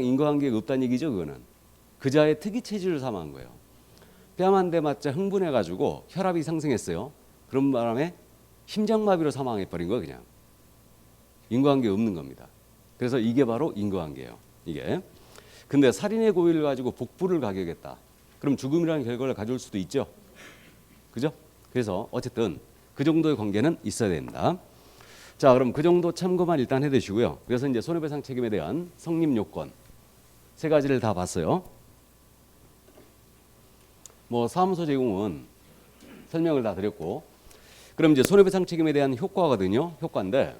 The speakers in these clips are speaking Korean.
인과관계가 없다는 얘기죠. 그거는 그자의 특이 체질을 삼은 거예요. 뺨 한 대 맞자 흥분해가지고 혈압이 상승했어요. 그런 바람에 심장마비로 사망해버린 거예요. 그냥 인과관계 없는 겁니다. 그래서 이게 바로 인과관계예요. 이게. 근데 살인의 고의를 가지고 복부를 가격했다. 그럼 죽음이라는 결과를 가져올 수도 있죠. 그죠? 그래서 어쨌든 그 정도의 관계는 있어야 된다. 자, 그럼 그 정도 참고만 일단 해두시고요. 그래서 이제 손해배상 책임에 대한 성립 요건 세 가지를 다 봤어요. 뭐 사무소 제공은 설명을 다 드렸고, 그럼 이제 손해배상 책임에 대한 효과거든요. 효과인데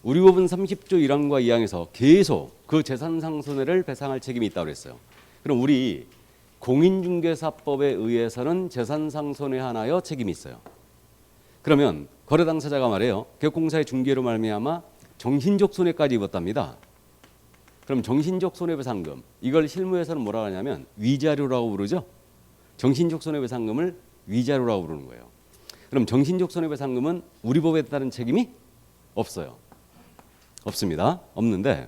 우리 법은 30조 1항과 2항에서 계속 그 재산상 손해를 배상할 책임이 있다고 그랬어요. 그럼 우리 공인중개사법에 의해서는 재산상 손해 하나여 책임이 있어요. 그러면 거래 당사자가 말해요. 개업공사의 중개로 말미암아 정신적 손해까지 입었답니다. 그럼 정신적 손해배상금, 이걸 실무에서는 뭐라 하냐면 위자료라고 부르죠. 정신적 손해배상금을 위자료라고 부르는 거예요. 그럼 정신적 손해배상금은 우리 법에 따른 책임이 없어요. 없습니다. 없는데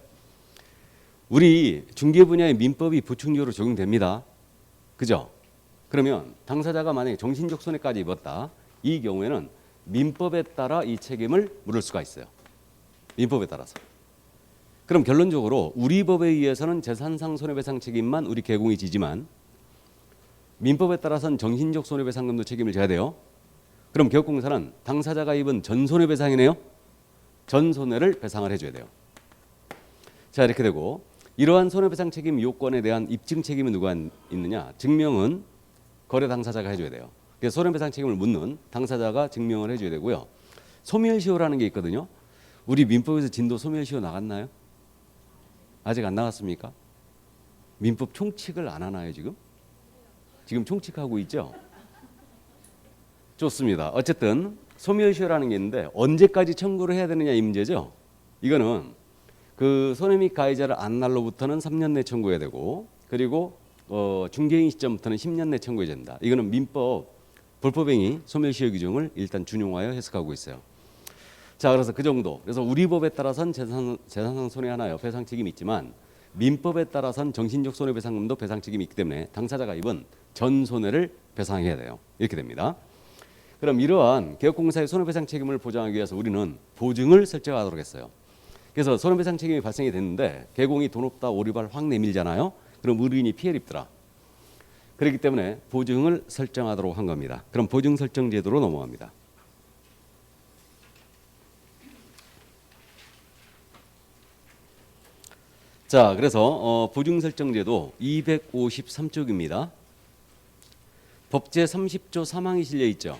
우리 중개 분야의 민법이 보충적으로 적용됩니다. 그죠? 그러면 당사자가 만약에 정신적 손해까지 입었다. 이 경우에는 민법에 따라 이 책임을 물을 수가 있어요. 민법에 따라서. 그럼 결론적으로 우리 법에 의해서는 재산상 손해배상 책임만 우리 개공이 지지만 민법에 따라서는 정신적 손해배상금도 책임을 져야 돼요. 그럼 개업공사는 당사자가 입은 전손해배상이네요. 전손해를 배상을 해줘야 돼요. 자, 이렇게 되고 이러한 손해배상 책임 요건에 대한 입증 책임은 누가 있느냐? 증명은 거래 당사자가 해줘야 돼요. 그래서 손해배상 책임을 묻는 당사자가 증명을 해줘야 되고요. 소멸시효라는 게 있거든요. 우리 민법에서 진도 소멸시효 나갔나요? 아직 안 나갔습니까? 민법 총칙을 안 하나요 지금? 지금 총칙하고 있죠? 좋습니다. 어쨌든 소멸시효라는 게 있는데 언제까지 청구를 해야 되느냐 이 문제죠. 이거는 그 손해 및 가해자를 안 날로부터는 3년 내 청구해야 되고, 그리고 중개인 시점부터는 10년 내 청구해야 된다. 이거는 민법 불법행위 소멸시효 규정을 일단 준용하여 해석하고 있어요. 자, 그래서 그 정도. 그래서 우리 법에 따라서는 재산상 손해 하나요 배상 책임이 있지만 민법에 따라서는 정신적 손해배상금도 배상 책임이 있기 때문에 당사자가 입은 전 손해를 배상해야 돼요. 이렇게 됩니다. 그럼 이러한 개업공사의 손해배상 책임을 보장하기 위해서 우리는 보증을 설정하도록 했어요. 그래서 손해배상 책임이 발생이 됐는데 개공이 돈 없다 오리발 확 내밀잖아요. 그럼 의뢰인이 피해를 입더라. 그렇기 때문에 보증을 설정하도록 한 겁니다. 그럼 보증 설정 제도로 넘어갑니다. 자, 그래서 보증 설정 제도 253쪽입니다. 법제 30조 3항이 실려 있죠.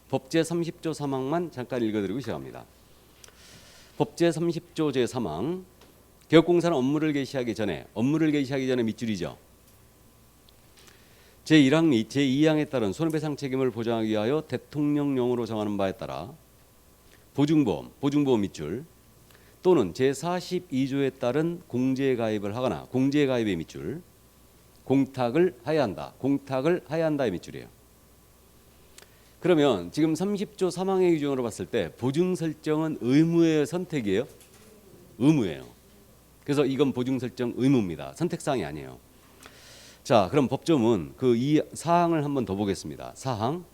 법제 30조 3항만 잠깐 읽어드리고 시작합니다. 법제 30조 제3항 개업공사는 업무를 개시하기 전에 밑줄이죠. 제1항 및 제2항에 따른 손해배상 책임을 보장하기 위하여 대통령령으로 정하는 바에 따라 보증보험 밑줄 또는 제42조에 따른 공제에 가입을 하거나 공제에 가입의 밑줄 공탁을 하여야 한다의 밑줄이에요. 그러면 지금 30조 3항의 규정으로 봤을 때 보증 설정은 의무예요, 선택이에요? 의무예요. 그래서 이건 보증 설정 의무입니다. 선택사항이 아니에요. 자, 그럼 법조문 그 이 사항을 한번 더 보겠습니다. 사항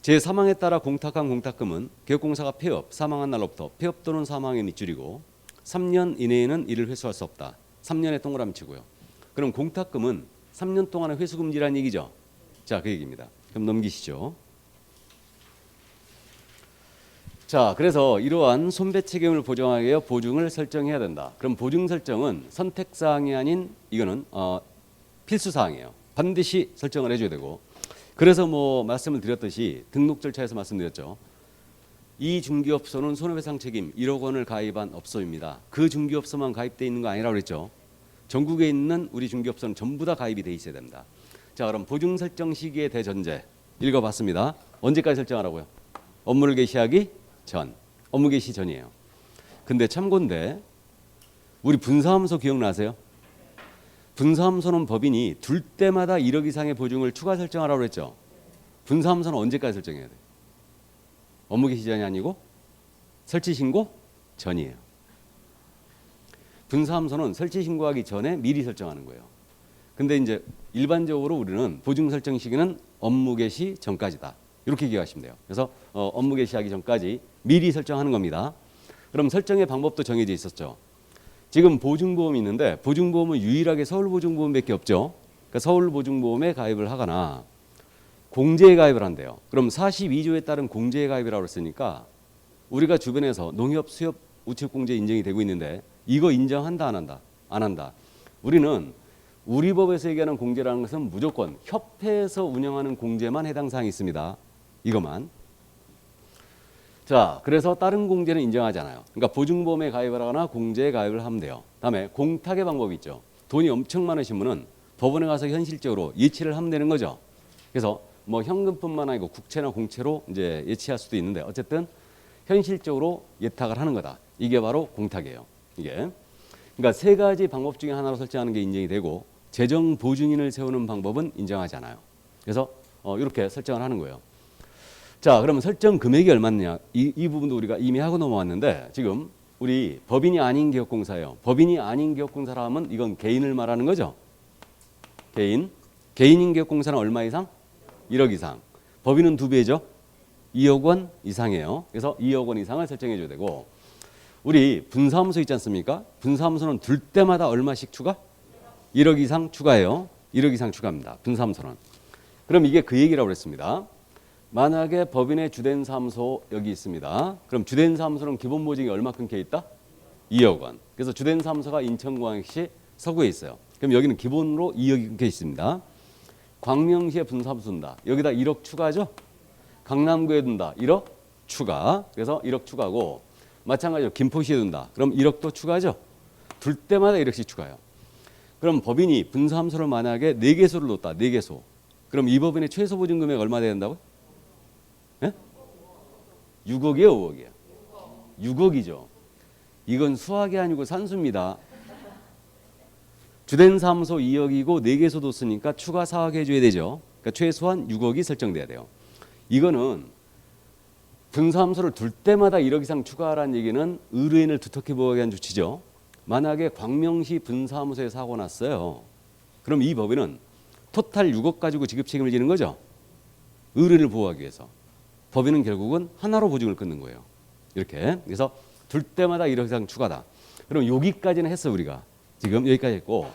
제3항에 따라 공탁한 공탁금은 개업공사가 폐업, 사망한 날로부터 폐업 또는 사망의 밑줄이고 3년 이내에는 이를 회수할 수 없다. 3년에 동그라미 치고요. 그럼 공탁금은 3년 동안의 회수 금지라는 얘기죠. 자, 그 얘기입니다. 그럼 넘기시죠. 자, 그래서 이러한 손배 책임을 보장하기 위해 보증을 설정해야 된다. 그럼 보증 설정은 선택사항이 아닌 이거는 필수사항이에요. 반드시 설정을 해줘야 되고, 그래서 뭐 말씀을 드렸듯이 등록 절차에서 말씀드렸죠. 이 중개업소는 손해배상 책임 1억 원을 가입한 업소입니다. 그 중개업소만 가입돼 있는 거 아니라고 그랬죠. 전국에 있는 우리 중개업소는 전부 다 가입이 돼 있어야 됩니다. 자, 그럼 보증 설정 시기의 대전제 읽어봤습니다. 언제까지 설정하라고요? 업무를 개시하기 전, 업무 개시 전이에요. 근데 참고인데 우리 분사함소 기억나세요? 분사함소는 법인이 둘 때마다 1억 이상의 보증을 추가 설정하라고 그랬죠. 분사함소는 언제까지 설정해야 돼? 업무 개시 전이 아니고 설치 신고 전이에요. 분사함수는 설치 신고하기 전에 미리 설정하는 거예요. 근데 이제 일반적으로 우리는 보증 설정 시기는 업무 개시 전까지다. 이렇게 기억하시면 돼요. 그래서 업무 개시하기 전까지 미리 설정하는 겁니다. 그럼 설정의 방법도 정해져 있었죠. 지금 보증보험이 있는데 보증보험은 유일하게 서울보증보험밖에 없죠. 그러니까 서울보증보험에 가입을 하거나 공제에 가입을 한대요. 그럼 42조에 따른 공제에 가입이라고 했으니까 우리가 주변에서 농협, 수협, 우체국공제 인정이 되고 있는데 이거 인정한다 안 한다? 안 한다. 우리는 우리 법에서 얘기하는 공제라는 것은 무조건 협회에서 운영하는 공제만 해당 사항이 있습니다. 이것만. 자, 그래서 다른 공제는 인정하지 않아요. 그러니까 보증보험에 가입을 하거나 공제에 가입을 하면 돼요. 다음에 공탁의 방법이 있죠. 돈이 엄청 많으신 분은 법원에 가서 현실적으로 예치를 하면 되는 거죠. 그래서 뭐 현금뿐만 아니고 국채나 공채로 이제 예치할 수도 있는데 어쨌든 현실적으로 예탁을 하는 거다. 이게 바로 공탁이에요. 이게. 그러니까 세 가지 방법 중에 하나로 설정하는 게 인정이 되고 재정 보증인을 세우는 방법은 인정하지 않아요. 그래서 이렇게 설정을 하는 거예요. 자, 그러면 설정 금액이 얼마냐? 이 부분도 우리가 이미 하고 넘어왔는데 지금 우리 법인이 아닌 기업공사예요. 법인이 아닌 기업공사라 하면 이건 개인을 말하는 거죠. 개인인 기업공사는 얼마 이상? 1억 이상. 법인은 2배죠. 2억 원 이상이에요. 그래서 2억 원 이상을 설정해 줘야 되고 우리 분사함수 있지 않습니까? 분사함수는 둘 때마다 얼마씩 추가? 1억 이상 추가해요. 1억 이상 추가합니다. 분사함수는. 그럼 이게 그 얘기라고 그랬습니다. 만약에 법인의 주된 사무소 여기 있습니다. 그럼 주된 사무소는 기본 보증이 얼마큼 돼 있다? 2억 원. 그래서 주된 사무소가 인천광역시 서구에 있어요. 그럼 여기는 기본으로 2억이 돼 있습니다. 광명시에 분사함수 둔다. 여기다 1억 추가죠? 강남구에 둔다. 1억 추가. 그래서 1억 추가고 마찬가지로 김포시에 둔다. 그럼 1억도 추가죠? 둘 때마다 1억씩 추가해요. 그럼 법인이 분사함수를 만약에 4개소를 뒀다. 4개소. 그럼 이 법인의 최소 보증 금액 얼마 돼야 된다고요? 예? 6억이에요, 5억이에요? 6억이죠. 이건 수학이 아니고 산수입니다. 주된 사무소 2억이고 4개소 뒀으니까 추가 4억 해줘야 되죠. 그러니까 최소한 6억이 설정돼야 돼요. 이거는 분사함수를 둘 때마다 1억 이상 추가하라는 얘기는 의뢰인을 두텁게 보호하기 위한 조치죠. 만약에 광명시 분사함수에 사고 났어요. 그럼 이 법인은 토탈 6억 가지고 지급 책임을 지는 거죠. 의뢰인을 보호하기 위해서. 법인은 결국은 하나로 보증을 끊는 거예요. 이렇게. 그래서 둘 때마다 1억 이상 추가다. 그럼 여기까지는 했어 우리가. 지금 여기까지 했고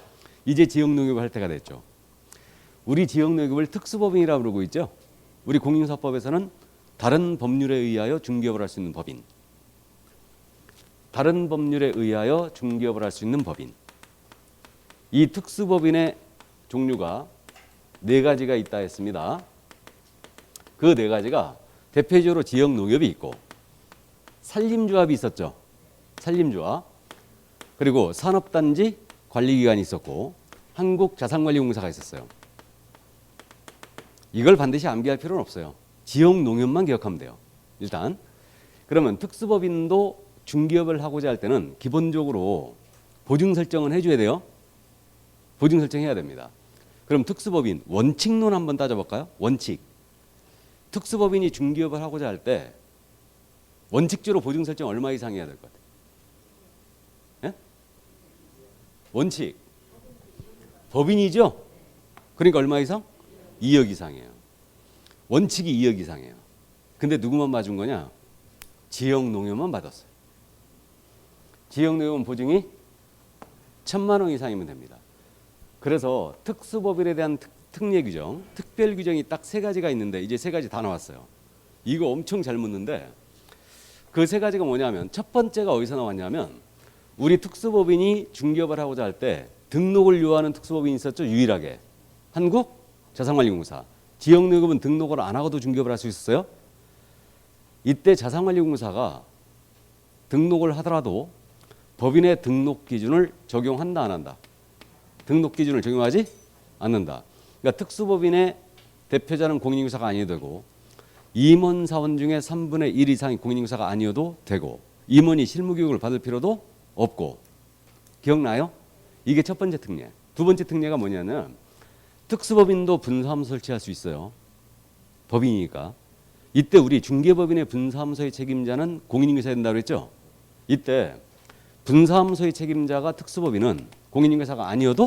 이제 지역농협을 할 때가 됐죠. 우리 지역농협을 특수법인이라고 부르고 있죠. 우리 공인사법에서는 다른 법률에 의하여 중개업을 할 수 있는 법인. 다른 법률에 의하여 중개업을 할 수 있는 법인. 이 특수법인의 종류가 4가지가 있다 했습니다. 그 4가지가 대표적으로 지역농협이 있고 산림조합이 있었죠. 산림조합. 그리고 산업단지 관리기관이 있었고 한국자산관리공사가 있었어요. 이걸 반드시 암기할 필요는 없어요. 지역농협만 기억하면 돼요. 일단 그러면 특수법인도 중개업을 하고자 할 때는 기본적으로 보증 설정은 해줘야 돼요. 보증 설정해야 됩니다. 그럼 특수법인 원칙론 한번 따져볼까요? 원칙. 특수법인이 중개업을 하고자 할 때 원칙적으로 보증 설정 얼마 이상 해야 될 것 같아요? 예? 원칙. 법인이죠? 그러니까 얼마 이상? 2억 이상이에요. 원칙이 2억 이상이에요. 근데 누구만 봐준 거냐? 지역농협만 받았어요. 지역농협은 보증이 1,000만 원 이상이면 됩니다. 그래서 특수법인에 대한 특례 규정, 특별 규정이 딱 3가지가 있는데 이제 3가지 다 나왔어요. 이거 엄청 잘 묻는데 그 3가지가 뭐냐면 첫 번째가 어디서 나왔냐면 우리 특수법인이 중개업을 하고자 할 때 등록을 요하는 특수법인이 있었죠. 유일하게. 한국자산관리공사. 지역농협은 등록을 안 하고도 중개업을 할 수 있었어요. 이때 자산관리공사가 등록을 하더라도 법인의 등록 기준을 적용한다 안 한다? 등록 기준을 적용하지 않는다. 그러니까 특수법인의 대표자는 공인인증서가 아니어도 되고 임원사원 중에 3분의 1 이상이 공인인증서가 아니어도 되고 임원이 실무교육을 받을 필요도 없고. 기억나요? 이게 첫 번째 특례. 두 번째 특례가 뭐냐면 특수법인도 분사함수 설치할 수 있어요. 법인이니까. 이때 우리 중개법인의 분사함수의 책임자는 공인인증서야 된다고 그랬죠. 이때 분사함수의 책임자가 특수법인은 공인중개사가 아니어도